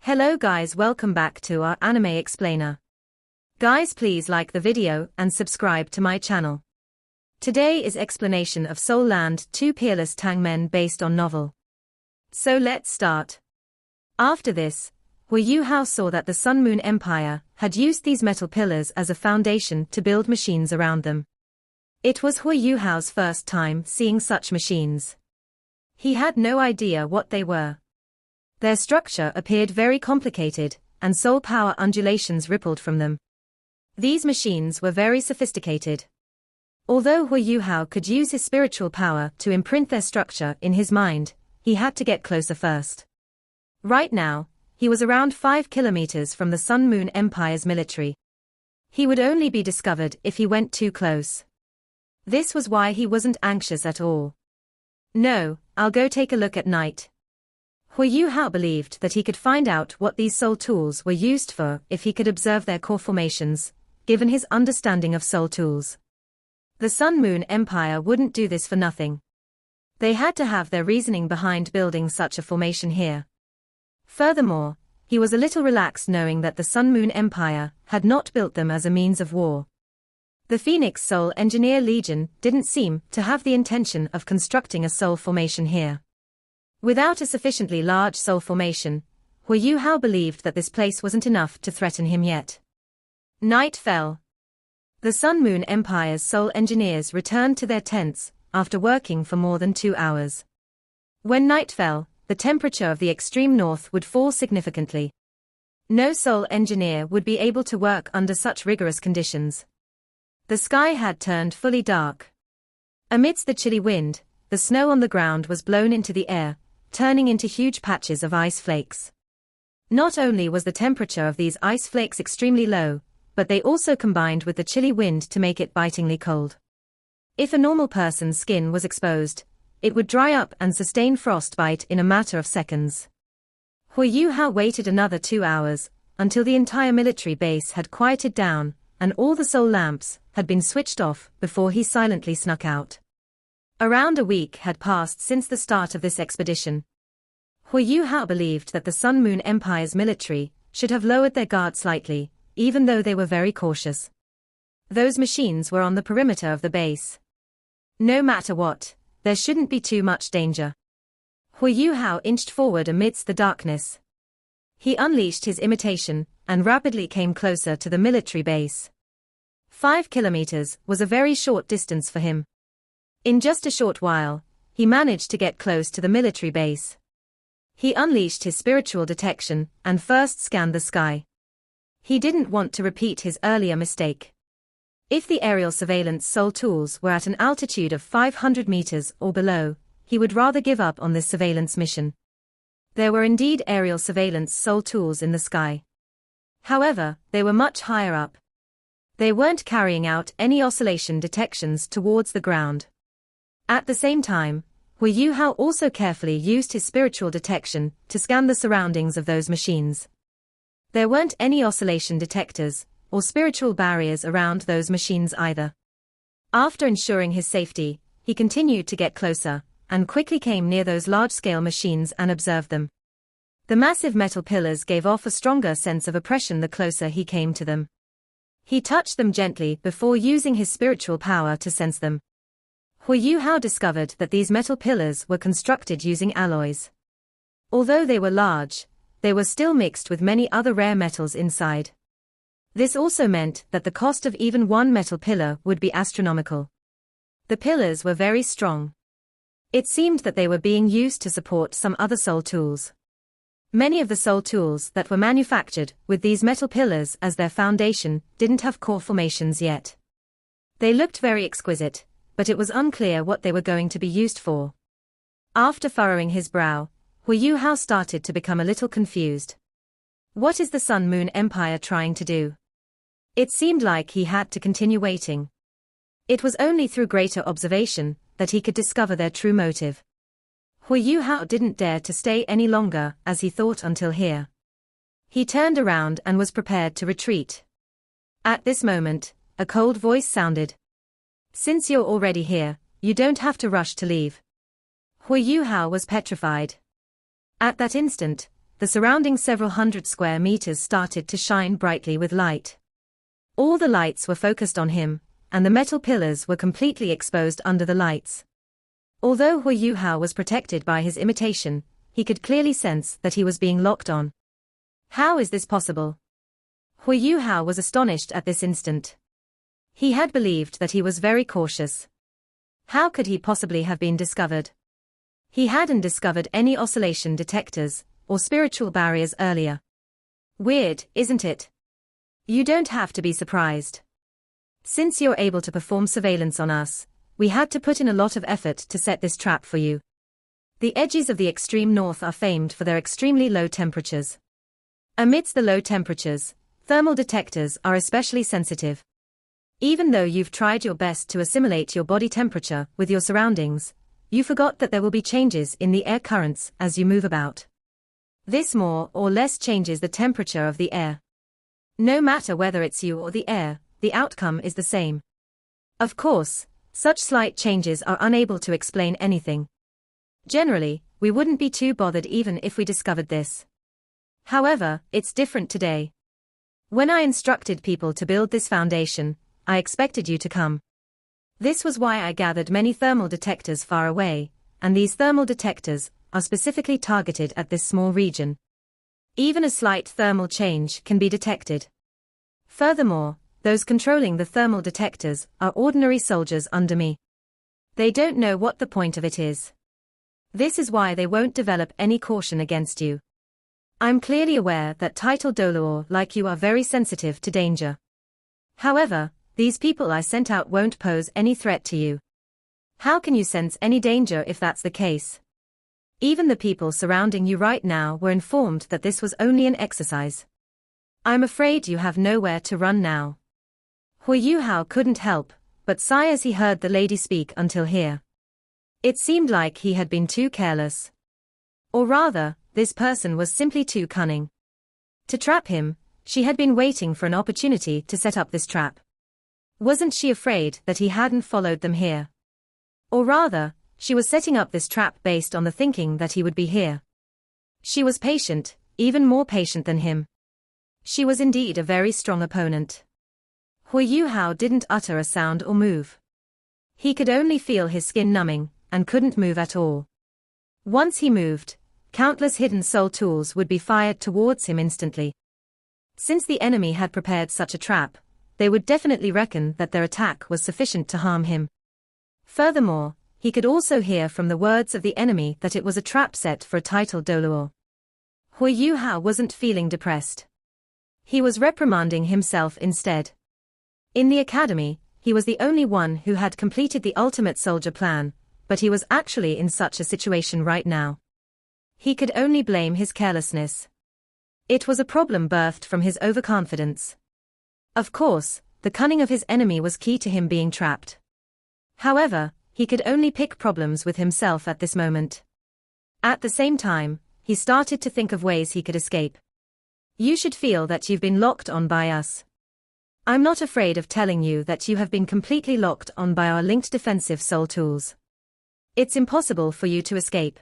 Hello guys, welcome back to our anime explainer. Guys, please like the video and subscribe to my channel. Today is explanation of Soul Land 2 Peerless Tang Men based on novel. So let's start. After this, Huo Yuhao saw that the Sun Moon Empire had used these metal pillars as a foundation to build machines around them. It was Huo Yuhao's first time seeing such machines. He had no idea what they were. Their structure appeared very complicated, and soul power undulations rippled from them. These machines were very sophisticated. Although Huo Yuhao could use his spiritual power to imprint their structure in his mind, he had to get closer first. Right now, he was around 5 kilometers from the Sun Moon Empire's military. He would only be discovered if he went too close. This was why he wasn't anxious at all. No, I'll go take a look at night. Huo Yuhao believed that he could find out what these soul tools were used for if he could observe their core formations, given his understanding of soul tools. The Sun Moon Empire wouldn't do this for nothing. They had to have their reasoning behind building such a formation here. Furthermore, he was a little relaxed knowing that the Sun Moon Empire had not built them as a means of war. The Phoenix Soul Engineer Legion didn't seem to have the intention of constructing a soul formation here. Without a sufficiently large soul formation, Huo Yuhao believed that this place wasn't enough to threaten him yet. Night fell. The Sun Moon Empire's soul engineers returned to their tents after working for more than 2 hours. When night fell, the temperature of the extreme north would fall significantly. No soul engineer would be able to work under such rigorous conditions. The sky had turned fully dark. Amidst the chilly wind, the snow on the ground was blown into the air, turning into huge patches of ice flakes. Not only was the temperature of these ice flakes extremely low, but they also combined with the chilly wind to make it bitingly cold. If a normal person's skin was exposed, it would dry up and sustain frostbite in a matter of seconds. Huo Yuhao waited another 2 hours, until the entire military base had quieted down, and all the soul lamps had been switched off before he silently snuck out. Around a week had passed since the start of this expedition. Huo Yuhao believed that the Sun Moon Empire's military should have lowered their guard slightly, even though they were very cautious. Those machines were on the perimeter of the base. No matter what, there shouldn't be too much danger. Huo Yuhao inched forward amidst the darkness. He unleashed his imitation and rapidly came closer to the military base. 5 kilometers was a very short distance for him. In just a short while, he managed to get close to the military base. He unleashed his spiritual detection and first scanned the sky. He didn't want to repeat his earlier mistake. If the aerial surveillance soul tools were at an altitude of 500 meters or below, he would rather give up on this surveillance mission. There were indeed aerial surveillance soul tools in the sky. However, they were much higher up. They weren't carrying out any oscillation detections towards the ground. At the same time, Huo Yuhao also carefully used his spiritual detection to scan the surroundings of those machines. There weren't any oscillation detectors or spiritual barriers around those machines either. After ensuring his safety, he continued to get closer, and quickly came near those large-scale machines and observed them. The massive metal pillars gave off a stronger sense of oppression the closer he came to them. He touched them gently before using his spiritual power to sense them. Huo Yuhao discovered that these metal pillars were constructed using alloys. Although they were large, they were still mixed with many other rare metals inside. This also meant that the cost of even one metal pillar would be astronomical. The pillars were very strong. It seemed that they were being used to support some other soul tools. Many of the soul tools that were manufactured with these metal pillars as their foundation didn't have core formations yet. They looked very exquisite, but it was unclear what they were going to be used for. After furrowing his brow, Huo Yuhao started to become a little confused. What is the Sun Moon Empire trying to do? It seemed like he had to continue waiting. It was only through greater observation that he could discover their true motive. Huo Yuhao didn't dare to stay any longer as he thought until here. He turned around and was prepared to retreat. At this moment, a cold voice sounded. Since you're already here, you don't have to rush to leave. Huo Yuhao was petrified. At that instant, the surrounding several hundred square meters started to shine brightly with light. All the lights were focused on him, and the metal pillars were completely exposed under the lights. Although Huo Yuhao was protected by his imitation, he could clearly sense that he was being locked on. How is this possible? Huo Yuhao was astonished at this instant. He had believed that he was very cautious. How could he possibly have been discovered? He hadn't discovered any oscillation detectors or spiritual barriers earlier. Weird, isn't it? You don't have to be surprised. Since you're able to perform surveillance on us, we had to put in a lot of effort to set this trap for you. The edges of the extreme north are famed for their extremely low temperatures. Amidst the low temperatures, thermal detectors are especially sensitive. Even though you've tried your best to assimilate your body temperature with your surroundings, you forgot that there will be changes in the air currents as you move about. This more or less changes the temperature of the air. No matter whether it's you or the air, the outcome is the same. Of course, such slight changes are unable to explain anything. Generally, we wouldn't be too bothered even if we discovered this. However, it's different today. When I instructed people to build this foundation, I expected you to come. This was why I gathered many thermal detectors far away, and these thermal detectors are specifically targeted at this small region. Even a slight thermal change can be detected. Furthermore, those controlling the thermal detectors are ordinary soldiers under me. They don't know what the point of it is. This is why they won't develop any caution against you. I'm clearly aware that title Doluor like you are very sensitive to danger. However, these people I sent out won't pose any threat to you. How can you sense any danger if that's the case? Even the people surrounding you right now were informed that this was only an exercise. I'm afraid you have nowhere to run now. Huo Yuhao couldn't help but sigh as he heard the lady speak until here. It seemed like he had been too careless. Or rather, this person was simply too cunning. To trap him, she had been waiting for an opportunity to set up this trap. Wasn't she afraid that he hadn't followed them here? Or rather, she was setting up this trap based on the thinking that he would be here. She was patient, even more patient than him. She was indeed a very strong opponent. Huo Yuhao didn't utter a sound or move. He could only feel his skin numbing, and couldn't move at all. Once he moved, countless hidden soul tools would be fired towards him instantly. Since the enemy had prepared such a trap, they would definitely reckon that their attack was sufficient to harm him. Furthermore, he could also hear from the words of the enemy that it was a trap set for a title Doluor. Huo Yuhao wasn't feeling depressed. He was reprimanding himself instead. In the academy, he was the only one who had completed the ultimate soldier plan, but he was actually in such a situation right now. He could only blame his carelessness. It was a problem birthed from his overconfidence. Of course, the cunning of his enemy was key to him being trapped. However, he could only pick problems with himself at this moment. At the same time, he started to think of ways he could escape. You should feel that you've been locked on by us. I'm not afraid of telling you that you have been completely locked on by our linked defensive soul tools. It's impossible for you to escape.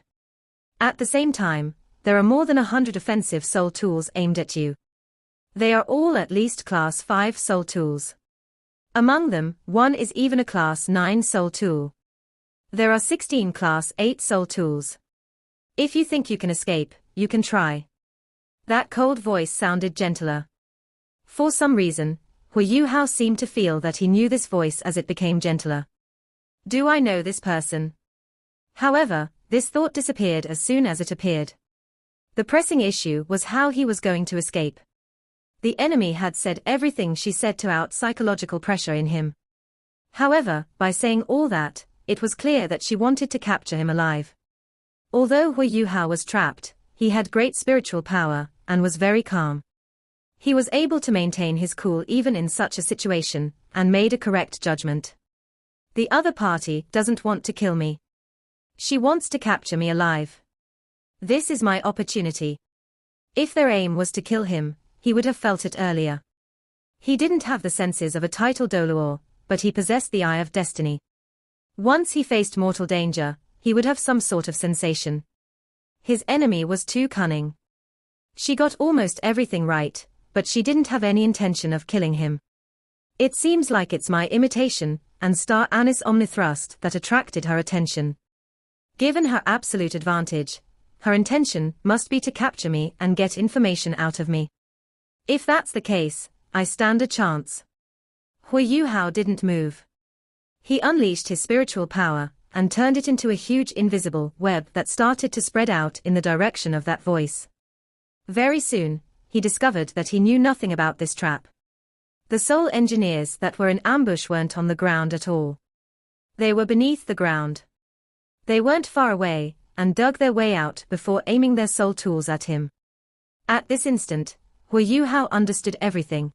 At the same time, there are more than 100 offensive soul tools aimed at you. They are all at least Class 5 soul tools. Among them, one is even a Class 9 soul tool. There are 16 Class 8 soul tools. If you think you can escape, you can try. That cold voice sounded gentler. For some reason, Huo Yuhao seemed to feel that he knew this voice as it became gentler. Do I know this person? However, this thought disappeared as soon as it appeared. The pressing issue was how he was going to escape. The enemy had said everything she said to out psychological pressure in him. However, by saying all that, it was clear that she wanted to capture him alive. Although Huo Yuhao was trapped, he had great spiritual power, and was very calm. He was able to maintain his cool even in such a situation, and made a correct judgment. The other party doesn't want to kill me. She wants to capture me alive. This is my opportunity. If their aim was to kill him, he would have felt it earlier. He didn't have the senses of a title Doluor, but he possessed the eye of destiny. Once he faced mortal danger, he would have some sort of sensation. His enemy was too cunning. She got almost everything right, but she didn't have any intention of killing him. It seems like it's my imitation and star anise omnithrust that attracted her attention. Given her absolute advantage, her intention must be to capture me and get information out of me. If that's the case, I stand a chance. Huo Yuhao didn't move. He unleashed his spiritual power and turned it into a huge invisible web that started to spread out in the direction of that voice. Very soon, he discovered that he knew nothing about this trap. The soul engineers that were in ambush weren't on the ground at all. They were beneath the ground. They weren't far away, and dug their way out before aiming their soul tools at him. At this instant, Huo Yuhao understood everything.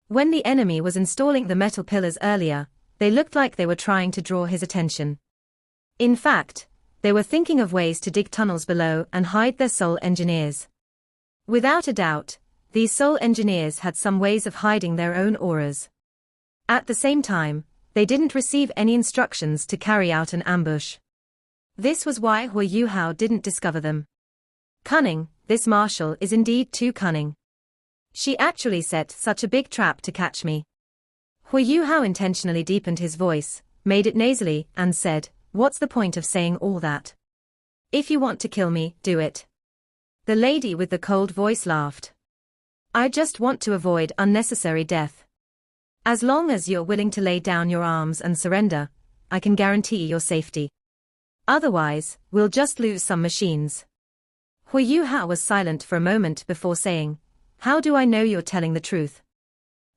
When the enemy was installing the metal pillars earlier, they looked like they were trying to draw his attention. In fact, they were thinking of ways to dig tunnels below and hide their soul engineers. Without a doubt, these soul engineers had some ways of hiding their own auras. At the same time, they didn't receive any instructions to carry out an ambush. This was why Huo Yuhao didn't discover them. Cunning, this marshal is indeed too cunning. She actually set such a big trap to catch me. Huo Yuhao intentionally deepened his voice, made it nasally, and said, "What's the point of saying all that? If you want to kill me, do it." The lady with the cold voice laughed. "I just want to avoid unnecessary death. As long as you're willing to lay down your arms and surrender, I can guarantee your safety. Otherwise, we'll just lose some machines." Huo Yuhao was silent for a moment before saying, "How do I know you're telling the truth?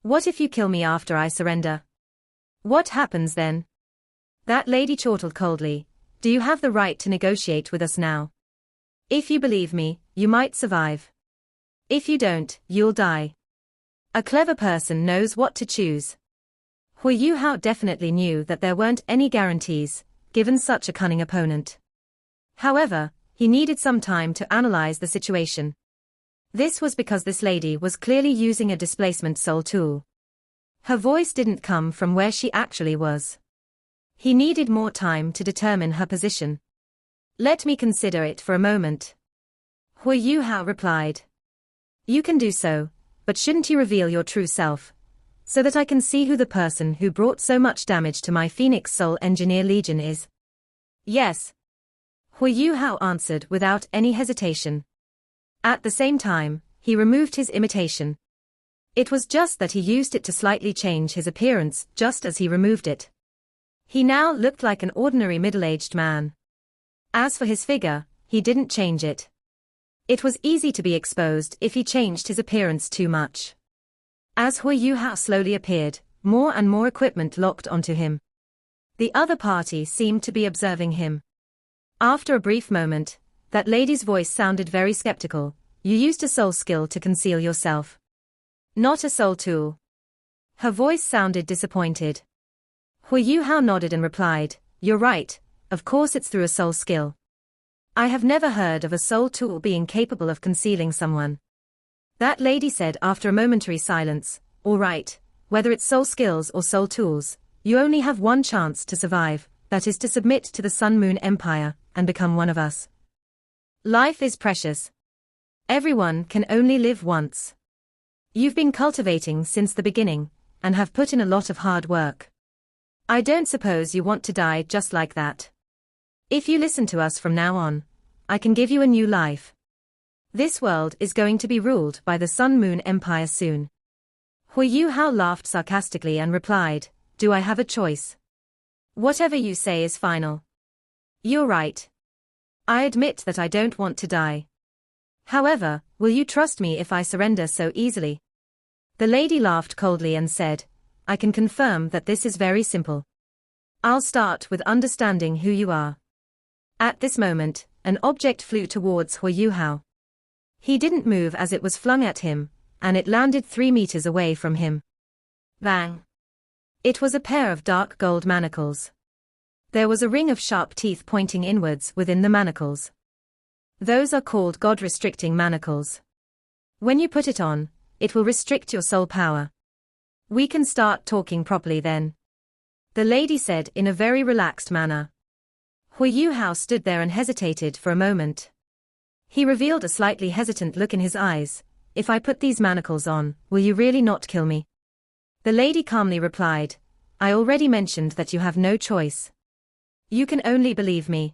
What if you kill me after I surrender? What happens then?" That lady chortled coldly, "Do you have the right to negotiate with us now? If you believe me, you might survive. If you don't, you'll die. A clever person knows what to choose." Huo Yuhao definitely knew that there weren't any guarantees, given such a cunning opponent. However, he needed some time to analyze the situation. This was because this lady was clearly using a displacement soul tool. Her voice didn't come from where she actually was. He needed more time to determine her position. "Let me consider it for a moment." Huo Yuhao replied. "You can do so, but shouldn't you reveal your true self, so that I can see who the person who brought so much damage to my Phoenix Soul Engineer Legion is?" "Yes," Huo Yuhao answered without any hesitation. At the same time, he removed his imitation. It was just that he used it to slightly change his appearance just as he removed it. He now looked like an ordinary middle-aged man. As for his figure, he didn't change it. It was easy to be exposed if he changed his appearance too much. As Huo Yuhao slowly appeared, more and more equipment locked onto him. The other party seemed to be observing him. After a brief moment, that lady's voice sounded very skeptical. "You used a soul skill to conceal yourself. Not a soul tool." Her voice sounded disappointed. Huo Yuhao nodded and replied, "You're right, of course it's through a soul skill. I have never heard of a soul tool being capable of concealing someone." That lady said after a momentary silence, "All right, whether it's soul skills or soul tools, you only have one chance to survive, that is to submit to the Sun Moon Empire and become one of us. Life is precious. Everyone can only live once. You've been cultivating since the beginning, and have put in a lot of hard work. I don't suppose you want to die just like that. If you listen to us from now on, I can give you a new life. This world is going to be ruled by the Sun Moon Empire soon." Huo Yuhao laughed sarcastically and replied, "Do I have a choice? Whatever you say is final." "You're right. I admit that I don't want to die. However, will you trust me if I surrender so easily?" The lady laughed coldly and said, "I can confirm that this is very simple. I'll start with understanding who you are." At this moment, an object flew towards Huo Yuhao. He didn't move as it was flung at him, and it landed 3 meters away from him. Bang! It was a pair of dark gold manacles. There was a ring of sharp teeth pointing inwards within the manacles. Those are called God-restricting manacles. When you put it on, it will restrict your soul power. We can start talking properly then," the lady said in a very relaxed manner. Huo Yuhao stood there and hesitated for a moment. He revealed a slightly hesitant look in his eyes. If I put these manacles on, will you really not kill me? The lady calmly replied, I already mentioned that you have no choice. You can only believe me.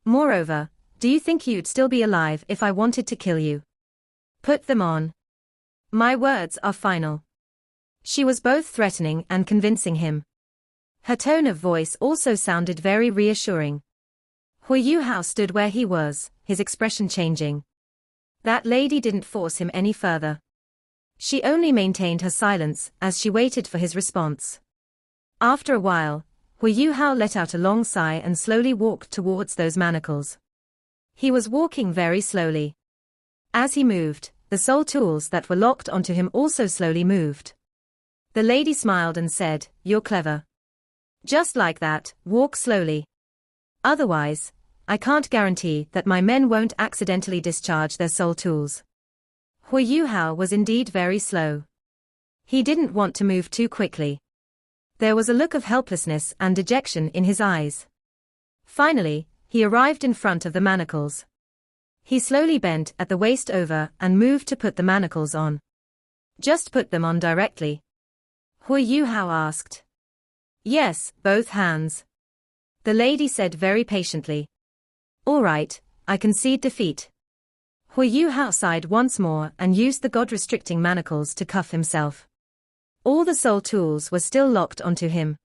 Moreover, do you think you'd still be alive if I wanted to kill you? Put them on. My words are final. She was both threatening and convincing him. Her tone of voice also sounded very reassuring. Huo Yuhao stood where he was, his expression changing. That lady didn't force him any further. She only maintained her silence as she waited for his response. After a while, Huo Yuhao let out a long sigh and slowly walked towards those manacles. He was walking very slowly. As he moved, the soul tools that were locked onto him also slowly moved. The lady smiled and said, You're clever. Just like that, walk slowly. Otherwise, I can't guarantee that my men won't accidentally discharge their soul tools. Huo Yuhao was indeed very slow. He didn't want to move too quickly. There was a look of helplessness and dejection in his eyes. Finally, he arrived in front of the manacles. He slowly bent at the waist over and moved to put the manacles on. Just put them on directly. Huo Yuhao asked. Yes, both hands. The lady said very patiently. All right, I concede defeat. Huo Yuhao sighed once more and used the god-restricting manacles to cuff himself. All the soul tools were still locked onto him.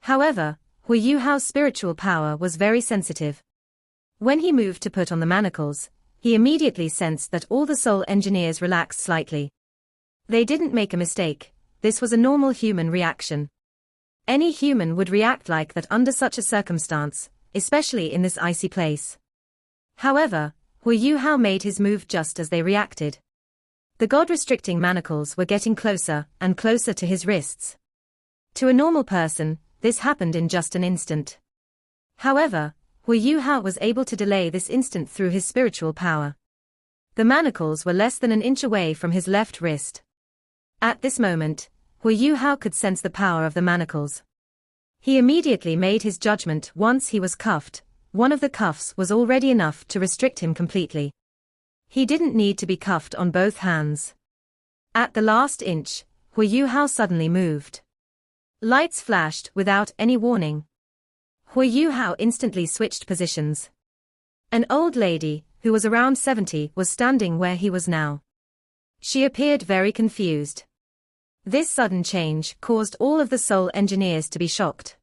However, Huo Yuhao's spiritual power was very sensitive. When he moved to put on the manacles, he immediately sensed that all the soul engineers relaxed slightly. They didn't make a mistake, this was a normal human reaction. Any human would react like that under such a circumstance, especially in this icy place. However, Huo Yuhao made his move just as they reacted. The god-restricting manacles were getting closer and closer to his wrists. To a normal person, this happened in just an instant. However, Huo Yuhao was able to delay this instant through his spiritual power. The manacles were less than an inch away from his left wrist. At this moment, Huo Yuhao could sense the power of the manacles. He immediately made his judgment. Once he was cuffed, one of the cuffs was already enough to restrict him completely. He didn't need to be cuffed on both hands. At the last inch, Huo Yuhao suddenly moved. Lights flashed without any warning. Huo Yuhao instantly switched positions. An old lady, who was around 70, was standing where he was now. She appeared very confused. This sudden change caused all of the soul engineers to be shocked.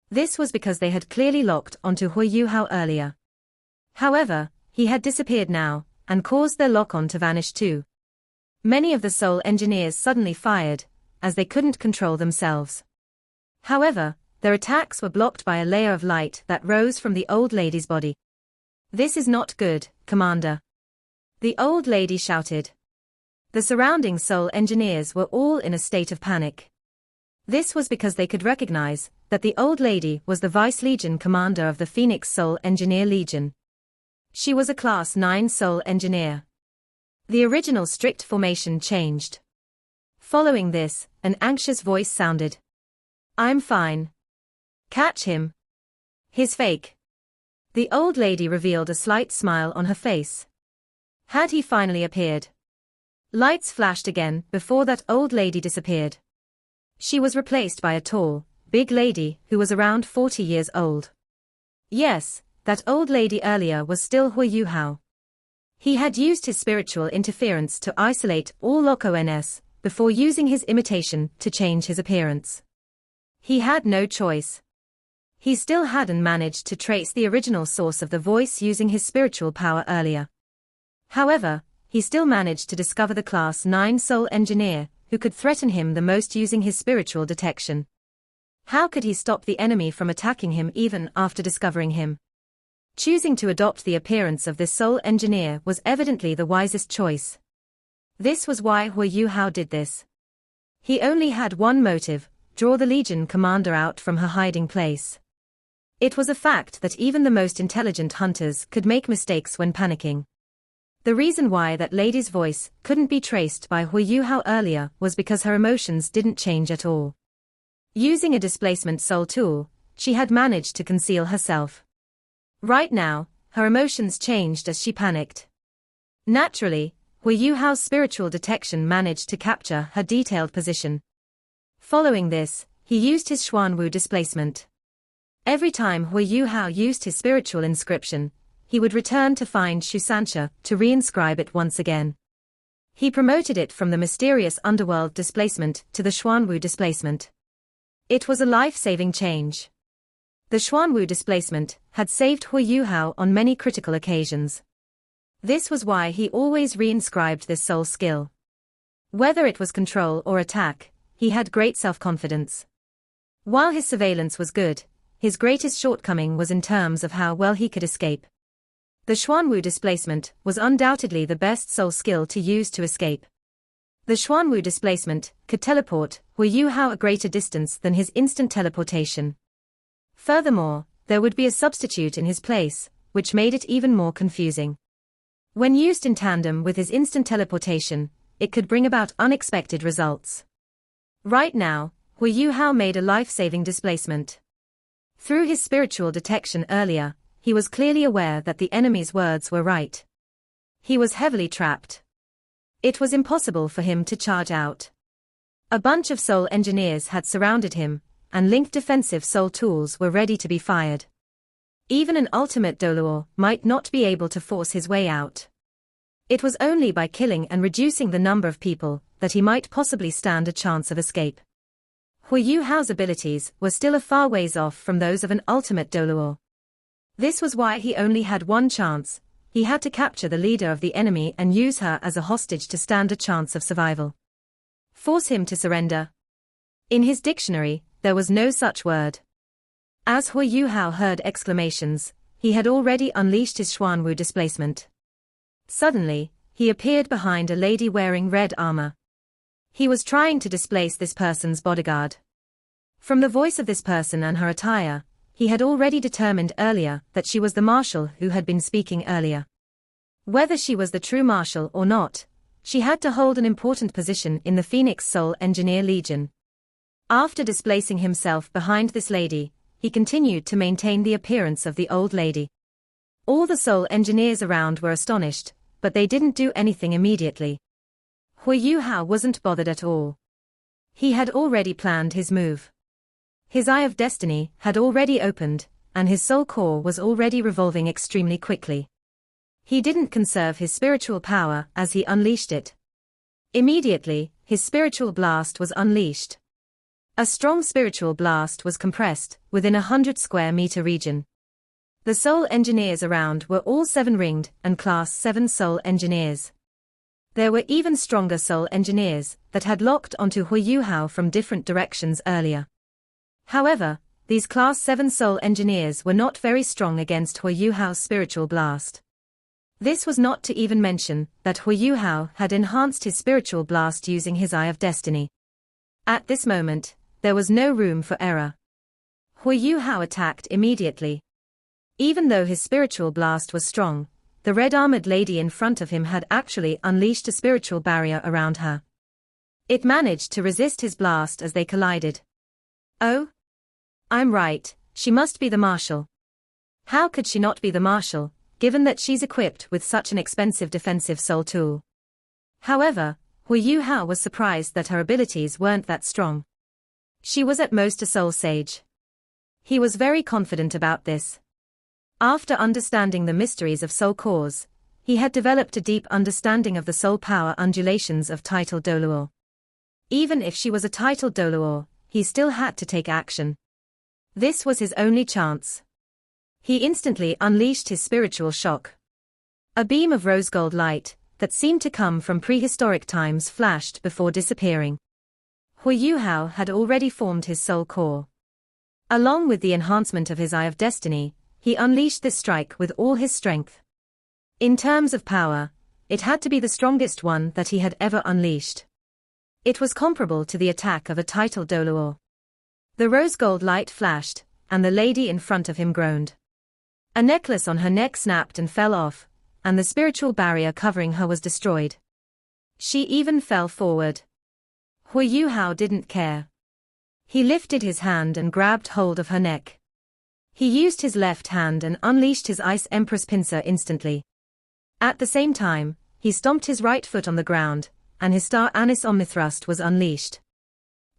This was because they had clearly locked onto Huo Yuhao earlier. However, he had disappeared now, and caused their lock-on to vanish too. Many of the soul engineers suddenly fired, as they couldn't control themselves. However, their attacks were blocked by a layer of light that rose from the old lady's body. This is not good, Commander. The old lady shouted. The surrounding soul engineers were all in a state of panic. This was because they could recognize that the old lady was the Vice Legion commander of the Phoenix Soul Engineer Legion. She was a Class 9 Soul Engineer. The original strict formation changed. Following this, an anxious voice sounded. I'm fine. Catch him. He's fake. The old lady revealed a slight smile on her face. Had he finally appeared? Lights flashed again before that old lady disappeared. She was replaced by a tall, big lady who was around 40 years old. Yes, that old lady earlier was still Huo Yuhao. He had used his spiritual interference to isolate all Loco-NS before using his imitation to change his appearance. He had no choice. He still hadn't managed to trace the original source of the voice using his spiritual power earlier. However, he still managed to discover the Class 9 Soul Engineer, who could threaten him the most using his spiritual detection. How could he stop the enemy from attacking him even after discovering him? Choosing to adopt the appearance of this Soul Engineer was evidently the wisest choice. This was why Huo Yuhao did this. He only had one motive: draw the Legion commander out from her hiding place. It was a fact that even the most intelligent hunters could make mistakes when panicking. The reason why that lady's voice couldn't be traced by Huo Yuhao earlier was because her emotions didn't change at all. Using a displacement soul tool, she had managed to conceal herself. Right now, her emotions changed as she panicked. Naturally, Huo Yuhao's spiritual detection managed to capture her detailed position. Following this, he used his Xuanwu displacement. Every time Huo Yuhao used his spiritual inscription, he would return to find Shusansha to reinscribe it once again. He promoted it from the mysterious underworld displacement to the Xuanwu displacement. It was a life-saving change. The Xuanwu displacement had saved Huo Yuhao on many critical occasions. This was why he always reinscribed this soul skill. Whether it was control or attack, he had great self-confidence. While his surveillance was good, his greatest shortcoming was in terms of how well he could escape. The Xuanwu displacement was undoubtedly the best soul skill to use to escape. The Xuanwu displacement could teleport Huo Yuhao a greater distance than his instant teleportation. Furthermore, there would be a substitute in his place, which made it even more confusing. When used in tandem with his instant teleportation, it could bring about unexpected results. Right now, Huo Yuhao made a life-saving displacement. Through his spiritual detection earlier, he was clearly aware that the enemy's words were right. He was heavily trapped. It was impossible for him to charge out. A bunch of soul engineers had surrounded him, and linked defensive soul tools were ready to be fired. Even an ultimate Doluo might not be able to force his way out. It was only by killing and reducing the number of people that he might possibly stand a chance of escape. Huo Yuhao's abilities were still a far ways off from those of an ultimate Doluo. This was why he only had one chance. He had to capture the leader of the enemy and use her as a hostage to stand a chance of survival. Force him to surrender. In his dictionary, there was no such word. As Huo Yuhao heard exclamations, he had already unleashed his Xuanwu displacement. Suddenly, he appeared behind a lady wearing red armor. He was trying to displace this person's bodyguard. From the voice of this person and her attire, he had already determined earlier that she was the marshal who had been speaking earlier. Whether she was the true marshal or not, she had to hold an important position in the Phoenix Soul Engineer Legion. After displacing himself behind this lady, he continued to maintain the appearance of the old lady. All the soul engineers around were astonished, but they didn't do anything immediately. Huo Yuhao wasn't bothered at all. He had already planned his move. His Eye of Destiny had already opened, and his soul core was already revolving extremely quickly. He didn't conserve his spiritual power as he unleashed it. Immediately, his spiritual blast was unleashed. A strong spiritual blast was compressed within a 100 square meter region. The soul engineers around were all 7-ringed and class 7 soul engineers. There were even stronger soul engineers that had locked onto Huo Yuhao from different directions earlier. However, these class 7 soul engineers were not very strong against Huo Yuhao's spiritual blast. This was not to even mention that Huo Yuhao had enhanced his spiritual blast using his Eye of Destiny. At this moment, there was no room for error. Huo Yuhao attacked immediately. Even though his spiritual blast was strong, the red-armored lady in front of him had actually unleashed a spiritual barrier around her. It managed to resist his blast as they collided. Oh? I'm right, she must be the marshal. How could she not be the marshal, given that she's equipped with such an expensive defensive soul tool? However, Huo Yuhao was surprised that her abilities weren't that strong. She was at most a soul sage. He was very confident about this. After understanding the mysteries of soul cores, he had developed a deep understanding of the soul power undulations of titled Doluo. Even if she was a titled Doluo, he still had to take action. This was his only chance. He instantly unleashed his spiritual shock. A beam of rose gold light, that seemed to come from prehistoric times, flashed before disappearing. Huo Yuhao had already formed his soul core. Along with the enhancement of his Eye of Destiny, he unleashed this strike with all his strength. In terms of power, it had to be the strongest one that he had ever unleashed. It was comparable to the attack of a titled Doluo. The rose gold light flashed, and the lady in front of him groaned. A necklace on her neck snapped and fell off, and the spiritual barrier covering her was destroyed. She even fell forward. Huo Yuhao didn't care. He lifted his hand and grabbed hold of her neck. He used his left hand and unleashed his Ice Empress pincer instantly. At the same time, he stomped his right foot on the ground, and his Star Anise Omnithrust was unleashed.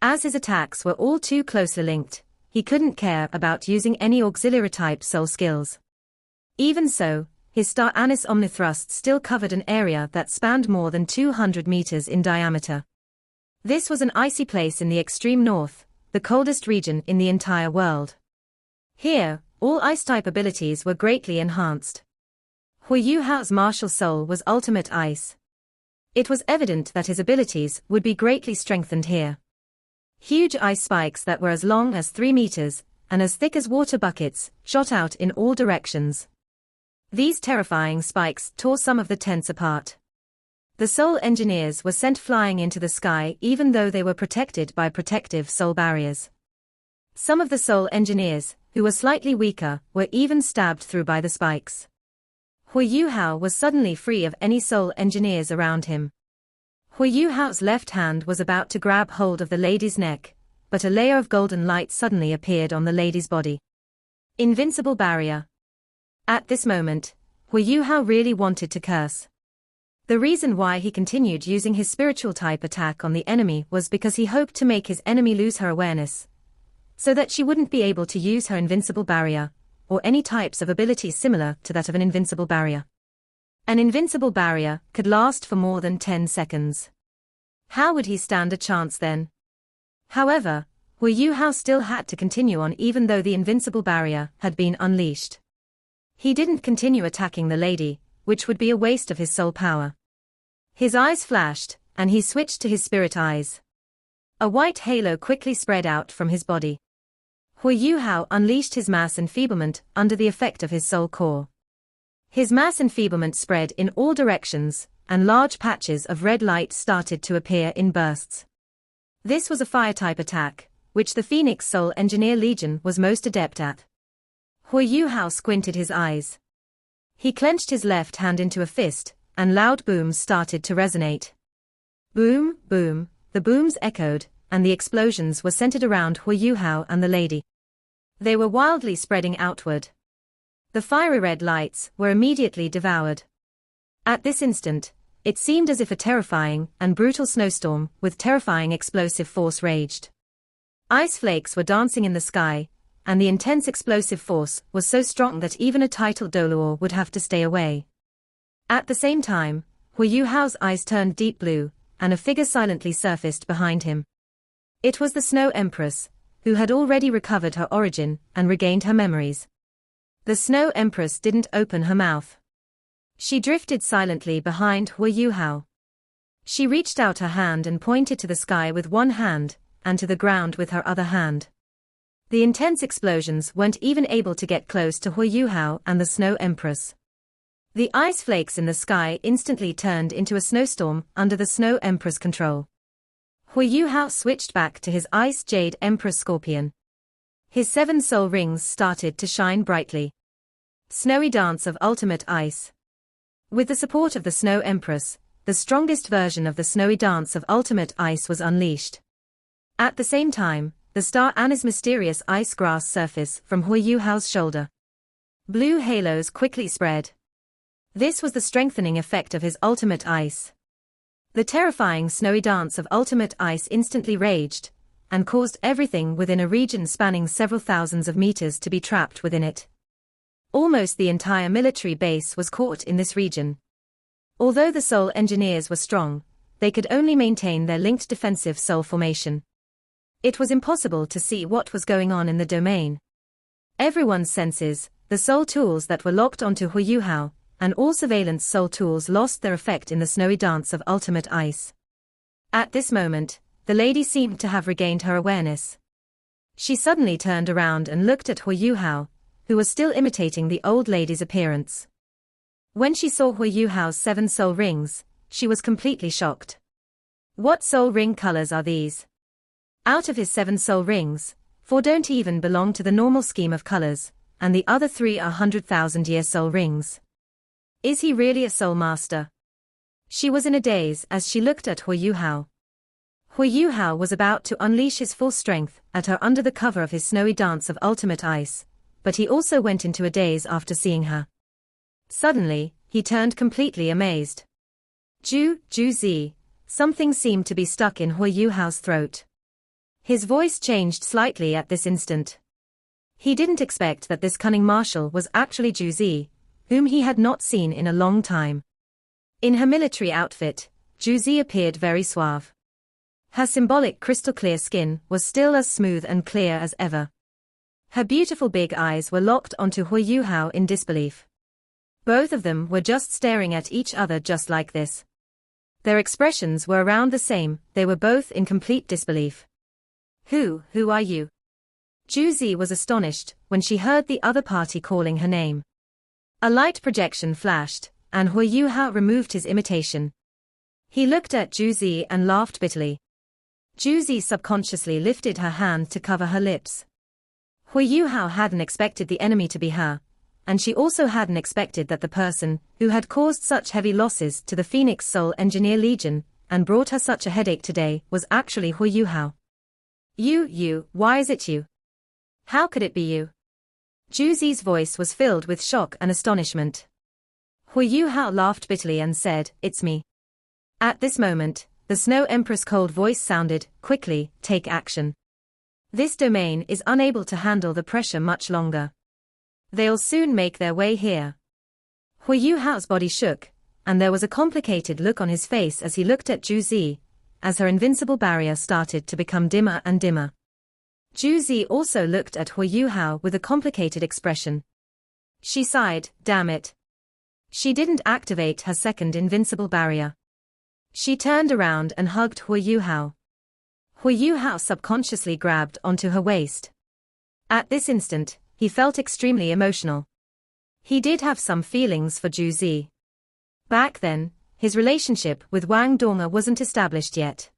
As his attacks were all too closely linked, he couldn't care about using any auxiliary-type soul skills. Even so, his Star Anise Omnithrust still covered an area that spanned more than 200 meters in diameter. This was an icy place in the extreme north, the coldest region in the entire world. Here, all ice-type abilities were greatly enhanced. Huo Yuhao's martial soul was ultimate ice. It was evident that his abilities would be greatly strengthened here. Huge ice spikes that were as long as 3 meters, and as thick as water buckets, shot out in all directions. These terrifying spikes tore some of the tents apart. The soul engineers were sent flying into the sky even though they were protected by protective soul barriers. Some of the soul engineers, who were slightly weaker, were even stabbed through by the spikes. Huo Yuhao was suddenly free of any soul engineers around him. Huo Yuhao's left hand was about to grab hold of the lady's neck, but a layer of golden light suddenly appeared on the lady's body. Invincible barrier. At this moment, Huo Yuhao really wanted to curse. The reason why he continued using his spiritual type attack on the enemy was because he hoped to make his enemy lose her awareness, so that she wouldn't be able to use her invincible barrier, or any types of abilities similar to that of an invincible barrier. An invincible barrier could last for more than 10 seconds. How would he stand a chance then? However, Huo Yuhao still had to continue on even though the invincible barrier had been unleashed. He didn't continue attacking the lady, which would be a waste of his soul power. His eyes flashed, and he switched to his spirit eyes. A white halo quickly spread out from his body. Huo Yuhao unleashed his mass enfeeblement under the effect of his soul core. His mass enfeeblement spread in all directions, and large patches of red light started to appear in bursts. This was a fire-type attack, which the Phoenix Soul Engineer Legion was most adept at. Huo Yuhao squinted his eyes. He clenched his left hand into a fist, and loud booms started to resonate. Boom, boom, the booms echoed, and the explosions were centered around Huo Yuhao and the lady. They were wildly spreading outward. The fiery red lights were immediately devoured. At this instant, it seemed as if a terrifying and brutal snowstorm with terrifying explosive force raged. Ice flakes were dancing in the sky, and the intense explosive force was so strong that even a titled Doluor would have to stay away. At the same time, Huo Yuhao's eyes turned deep blue, and a figure silently surfaced behind him. It was the Snow Empress, who had already recovered her origin and regained her memories. The Snow Empress didn't open her mouth. She drifted silently behind Huo Yuhao. She reached out her hand and pointed to the sky with one hand, and to the ground with her other hand. The intense explosions weren't even able to get close to Huo Yuhao and the Snow Empress. The ice flakes in the sky instantly turned into a snowstorm under the Snow Empress control. Huo Yuhao switched back to his Ice Jade Empress Scorpion. His 7 soul rings started to shine brightly. Snowy Dance of Ultimate Ice. With the support of the Snow Empress, the strongest version of the Snowy Dance of Ultimate Ice was unleashed. At the same time, the Star Anise mysterious ice grass surface from Huo Yuhao's shoulder. Blue halos quickly spread. This was the strengthening effect of his ultimate ice. The terrifying snowy dance of ultimate ice instantly raged, and caused everything within a region spanning several thousands of meters to be trapped within it. Almost the entire military base was caught in this region. Although the soul engineers were strong, they could only maintain their linked defensive soul formation. It was impossible to see what was going on in the domain. Everyone's senses, the soul tools that were locked onto Huo Yuhao, and all surveillance soul tools lost their effect in the snowy dance of ultimate ice. At this moment, the lady seemed to have regained her awareness. She suddenly turned around and looked at Huo Yuhao, who was still imitating the old lady's appearance. When she saw Huo Yuhao's 7 soul rings, she was completely shocked. What soul ring colors are these? Out of his 7 soul rings, 4 don't even belong to the normal scheme of colors, and the other 3 are 100,000-year soul rings. Is he really a soul master? She was in a daze as she looked at Huo Yuhao. Huo Yuhao was about to unleash his full strength at her under the cover of his snowy dance of ultimate ice, but he also went into a daze after seeing her. Suddenly, he turned completely amazed. Juzi, something seemed to be stuck in Huo Yuhao's throat. His voice changed slightly at this instant. He didn't expect that this cunning marshal was actually Juzi, whom he had not seen in a long time. In her military outfit, Juzi appeared very suave. Her symbolic crystal-clear skin was still as smooth and clear as ever. Her beautiful big eyes were locked onto Huo Yuhao in disbelief. Both of them were just staring at each other just like this. Their expressions were around the same, they were both in complete disbelief. Who are you? Juzi was astonished when she heard the other party calling her name. A light projection flashed, and Huo Yuhao removed his imitation. He looked at Juzi and laughed bitterly. Juzi subconsciously lifted her hand to cover her lips. Huo Yuhao hadn't expected the enemy to be her, and she also hadn't expected that the person who had caused such heavy losses to the Phoenix Soul Engineer Legion and brought her such a headache today was actually Huo Yuhao. You, why is it you? How could it be you? Juzi's voice was filled with shock and astonishment. Huo Yuhao laughed bitterly and said, "It's me." At this moment, the Snow Empress' cold voice sounded, "Quickly, take action. This domain is unable to handle the pressure much longer. They'll soon make their way here." Huo Yuhao's body shook, and there was a complicated look on his face as he looked at Juzi, as her invincible barrier started to become dimmer and dimmer. Juzi also looked at Huo Yuhao with a complicated expression. She sighed, damn it. She didn't activate her second invincible barrier. She turned around and hugged Huo Yuhao. Huo Yuhao subconsciously grabbed onto her waist. At this instant, he felt extremely emotional. He did have some feelings for Juzi. Back then, his relationship with Wang Donga wasn't established yet.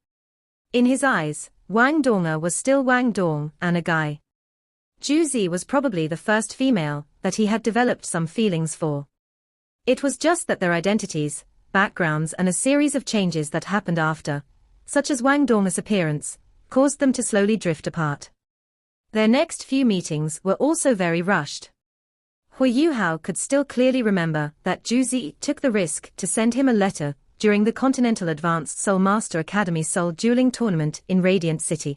In his eyes, Wang Donga was still Wang Dong and a guy. Juzi was probably the first female that he had developed some feelings for. It was just that their identities, backgrounds and a series of changes that happened after, such as Wang Donga's appearance, caused them to slowly drift apart. Their next few meetings were also very rushed. Huo Yuhao could still clearly remember that Juzi took the risk to send him a letter during the Continental Advanced Soul Master Academy Soul Dueling Tournament in Radiant City.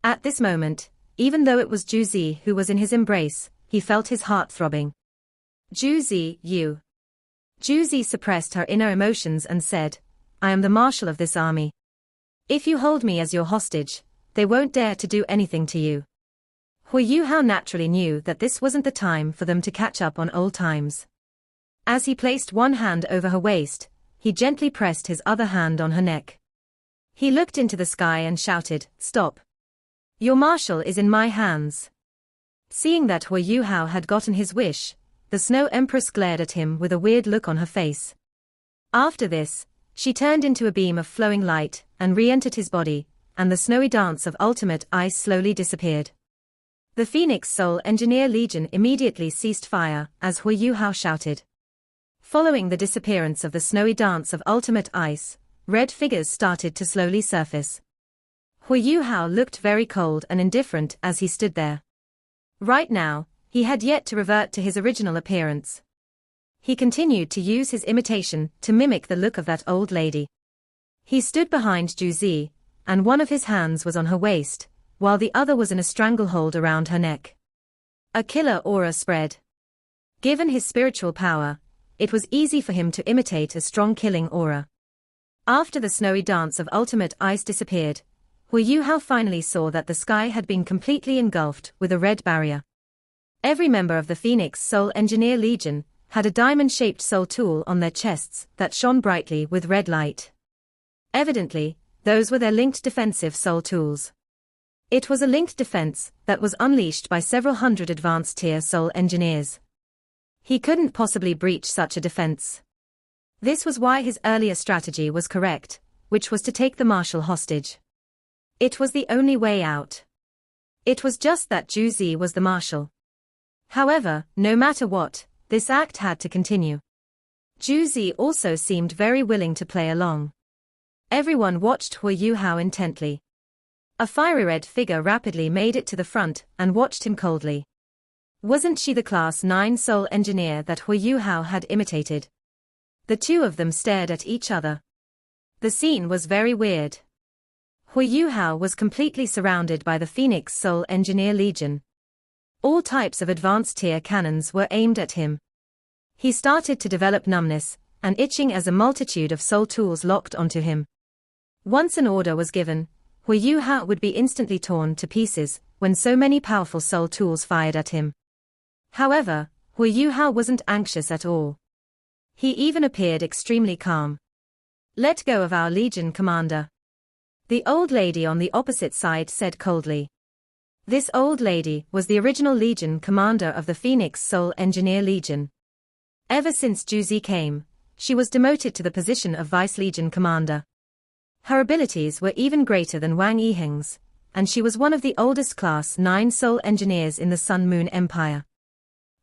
At this moment, even though it was Juzi who was in his embrace, he felt his heart throbbing. Juzi, you. Juzi suppressed her inner emotions and said, "I am the marshal of this army. If you hold me as your hostage, they won't dare to do anything to you." Huo Yuhao naturally knew that this wasn't the time for them to catch up on old times. As he placed one hand over her waist, he gently pressed his other hand on her neck. He looked into the sky and shouted, "Stop. Your marshal is in my hands." Seeing that Huo Yuhao had gotten his wish, the Snow Empress glared at him with a weird look on her face. After this, she turned into a beam of flowing light and re-entered his body, and the snowy dance of ultimate ice slowly disappeared. The Phoenix Soul Engineer Legion immediately ceased fire as Huo Yuhao shouted. Following the disappearance of the snowy dance of ultimate ice, red figures started to slowly surface. Huo Yuhao looked very cold and indifferent as he stood there. Right now, he had yet to revert to his original appearance. He continued to use his imitation to mimic the look of that old lady. He stood behind Juzi, and one of his hands was on her waist, while the other was in a stranglehold around her neck. A killer aura spread. Given his spiritual power, it was easy for him to imitate a strong killing aura. After the snowy dance of ultimate ice disappeared, Huo Yuhao finally saw that the sky had been completely engulfed with a red barrier. Every member of the Phoenix Soul Engineer Legion had a diamond-shaped soul tool on their chests that shone brightly with red light. Evidently, those were their linked defensive soul tools. It was a linked defense that was unleashed by several hundred advanced-tier soul engineers. He couldn't possibly breach such a defense. This was why his earlier strategy was correct, which was to take the marshal hostage. It was the only way out. It was just that Juzi was the marshal. However, no matter what, this act had to continue. Juzi also seemed very willing to play along. Everyone watched Huo Yuhao intently. A fiery red figure rapidly made it to the front and watched him coldly. Wasn't she the Class 9 Soul Engineer that Huo Yuhao had imitated? The two of them stared at each other. The scene was very weird. Huo Yuhao was completely surrounded by the Phoenix Soul Engineer Legion. All types of advanced tier cannons were aimed at him. He started to develop numbness and itching as a multitude of soul tools locked onto him. Once an order was given, Huo Yuhao would be instantly torn to pieces when so many powerful soul tools fired at him. However, Huo Yuhao wasn't anxious at all. He even appeared extremely calm. "Let go of our Legion, Commander," the old lady on the opposite side said coldly. This old lady was the original Legion commander of the Phoenix Soul Engineer Legion. Ever since Juzi came, she was demoted to the position of Vice Legion Commander. Her abilities were even greater than Wang Yiheng's, and she was one of the oldest Class 9 Soul Engineers in the Sun Moon Empire.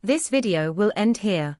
This video will end here.